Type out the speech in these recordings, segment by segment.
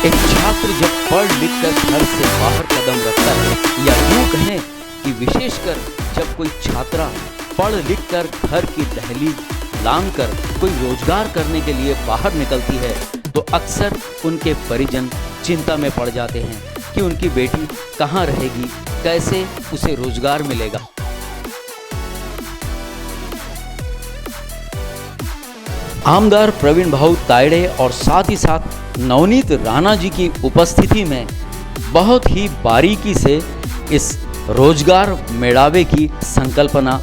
एक छात्र जब पढ़ लिख कर घर से बाहर कदम रखता है, या यूँ कहें कि विशेषकर जब कोई छात्रा पढ़ लिख कर घर की दहलीज लांघ कर कोई रोजगार करने के लिए बाहर निकलती है, तो अक्सर उनके परिजन चिंता में पड़ जाते हैं कि उनकी बेटी कहाँ रहेगी, कैसे उसे रोजगार मिलेगा। आमदार प्रवीण भाऊ तायड़े और साथ ही साथ नवनीत राणा जी की उपस्थिति में बहुत ही बारीकी से इस रोजगार मेड़ावे की संकल्पना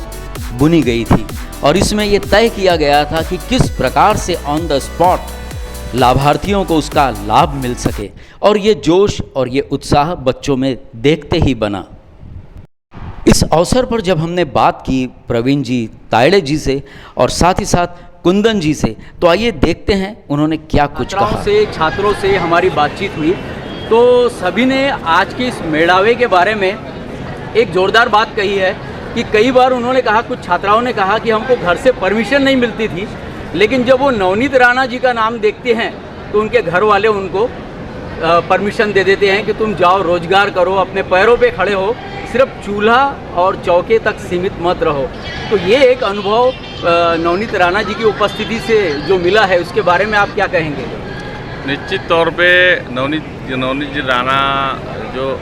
बुनी गई थी और इसमें यह तय किया गया था कि किस प्रकार से ऑन द स्पॉट लाभार्थियों को उसका लाभ मिल सके, और ये जोश और ये उत्साह बच्चों में देखते ही बना। इस अवसर पर जब हमने बात की प्रवीण जी तायड़े जी से और साथ ही साथ कुंदन जी से, तो आइए देखते हैं उन्होंने क्या कुछ कहा। छात्रों से हमारी बातचीत हुई तो सभी ने आज के इस मेड़ावे के बारे में एक जोरदार बात कही है कि कई बार उन्होंने कहा, कुछ छात्राओं ने कहा कि हमको घर से परमिशन नहीं मिलती थी, लेकिन जब वो नवनीत राणा जी का नाम देखते हैं तो उनके घर वाले उनको परमिशन दे देते हैं कि तुम जाओ, रोजगार करो, अपने पैरों पे खड़े हो, सिर्फ चूल्हा और चौके तक सीमित मत रहो। तो ये एक अनुभव नवनीत राणा जी की उपस्थिति से जो मिला है, उसके बारे में आप क्या कहेंगे? निश्चित तौर पे नवनीत जी राणा जो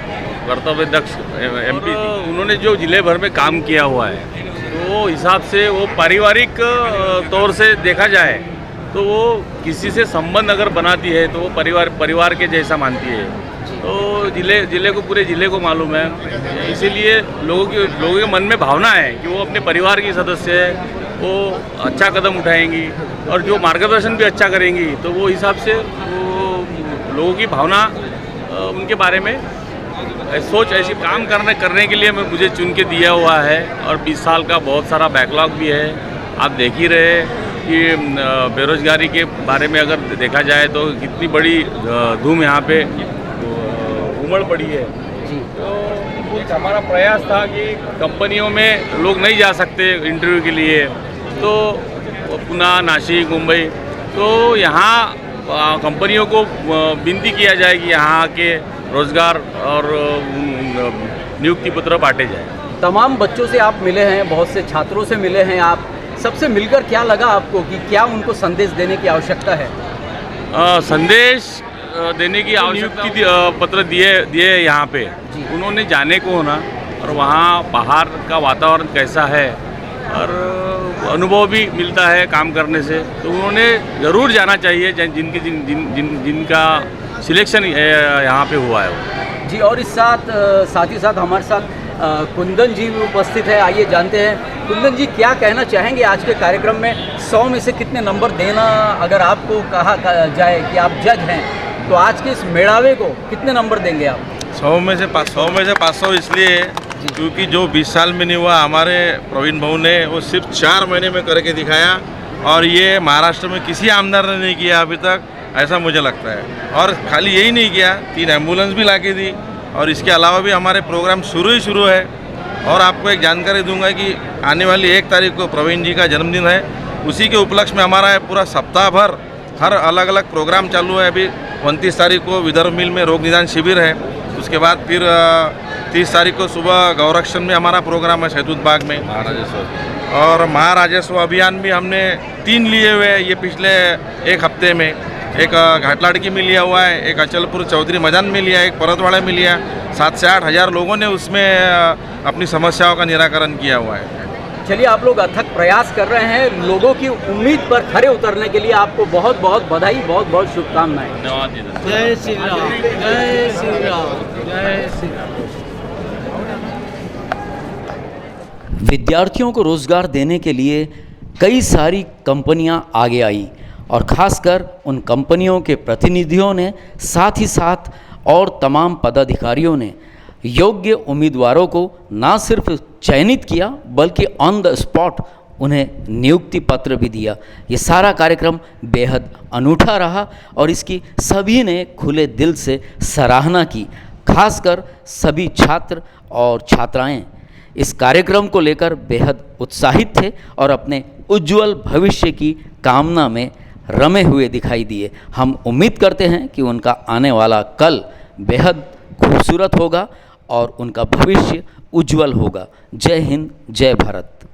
कर्तव्य दक्ष MP थी, उन्होंने जो जिले भर में काम किया हुआ है, तो वो हिसाब से वो पारिवारिक तौर से देखा जाए तो वो किसी से संबंध अगर बनाती है तो वो परिवार के जैसा मानती है। तो जिले को, पूरे जिले को मालूम है, इसीलिए लोगों के मन में भावना है कि वो अपने परिवार की सदस्य है, वो अच्छा कदम उठाएंगी और जो मार्गदर्शन भी अच्छा करेंगी, तो वो हिसाब से वो लोगों की भावना उनके बारे में सोच ऐसी काम करने के लिए मुझे चुन के दिया हुआ है। और 20 साल का बहुत सारा बैकलॉग भी है। आप देख ही रहे कि बेरोजगारी के बारे में अगर देखा जाए तो कितनी बड़ी धूम यहाँ पे उमड़ पड़ी है। तो कुछ हमारा प्रयास था कि कंपनियों में लोग नहीं जा सकते इंटरव्यू के लिए, तो पुणे, नासिक, मुंबई, तो यहाँ कंपनियों को विनती किया जाए कि यहाँ आके रोजगार और नियुक्ति पत्र बांटे जाए। तमाम बच्चों से आप मिले हैं, बहुत से छात्रों से मिले हैं, आप सबसे मिलकर क्या लगा आपको कि क्या उनको संदेश देने की आवश्यकता है? संदेश देने की नियुक्ति पत्र दिए यहाँ पे उन्होंने जाने को होना, और वहाँ बाहर का वातावरण कैसा है और अनुभव भी मिलता है काम करने से, तो उन्होंने ज़रूर जाना चाहिए जिनका सिलेक्शन यहाँ पे हुआ है जी। और इस साथ ही साथ हमारे साथ कुंदन जी भी उपस्थित है। आइए जानते हैं कुंदन जी क्या कहना चाहेंगे आज के कार्यक्रम में। 100 में से कितने नंबर देना अगर आपको कहा जाए कि आप जज हैं, तो आज के इस मेड़ावे को कितने नंबर देंगे आप? 100 में से 500 इसलिए क्योंकि जो 20 साल में नहीं हुआ, हमारे प्रवीण भाऊ ने वो सिर्फ 4 महीने में करके दिखाया, और ये महाराष्ट्र में किसी आमदार ने नहीं किया अभी तक, ऐसा मुझे लगता है। और खाली यही नहीं किया, 3 एम्बुलेंस भी लाके दी, और इसके अलावा भी हमारे प्रोग्राम शुरू है। और आपको एक जानकारी दूंगा कि आने वाली 1 तारीख को प्रवीण जी का जन्मदिन है, उसी के उपलक्ष्य में हमारा पूरा सप्ताह भर हर अलग अलग प्रोग्राम चालू है। अभी 29 तारीख को विदर्भ मिल में रोग निदान शिविर है, उसके बाद फिर 30 तारीख को सुबह गौरक्षण में हमारा प्रोग्राम है शहतूत बाग में, और महाराजस्व अभियान भी हमने 3 लिए हुए हैं ये पिछले 1 हफ्ते में। एक घाटलाड़की में लिया हुआ है, एक अचलपुर चौधरी मैदान में लिया, एक परतवाड़ा में लिया। 7 से 8 हज़ार लोगों ने उसमें अपनी समस्याओं का निराकरण किया हुआ है। चलिए, आप लोग अथक प्रयास कर रहे हैं, लोगों की उम्मीद पर खरे उतरने के लिए आपको बहुत बहुत बधाई, बहुत बहुत शुभकामनाएं। जय श्री राम, जय श्री राम, जय श्री राम। विद्यार्थियों को रोजगार देने के लिए कई सारी कंपनियां आगे आई, और ख़ासकर उन कंपनियों के प्रतिनिधियों ने, साथ ही साथ और तमाम पदाधिकारियों ने योग्य उम्मीदवारों को ना सिर्फ चयनित किया, बल्कि ऑन द स्पॉट उन्हें नियुक्ति पत्र भी दिया। ये सारा कार्यक्रम बेहद अनूठा रहा और इसकी सभी ने खुले दिल से सराहना की। खासकर सभी छात्र और छात्राएं इस कार्यक्रम को लेकर बेहद उत्साहित थे और अपने उज्जवल भविष्य की कामना में रमे हुए दिखाई दिए। हम उम्मीद करते हैं कि उनका आने वाला कल बेहद खूबसूरत होगा और उनका भविष्य उज्जवल होगा। जय हिंद, जय भारत।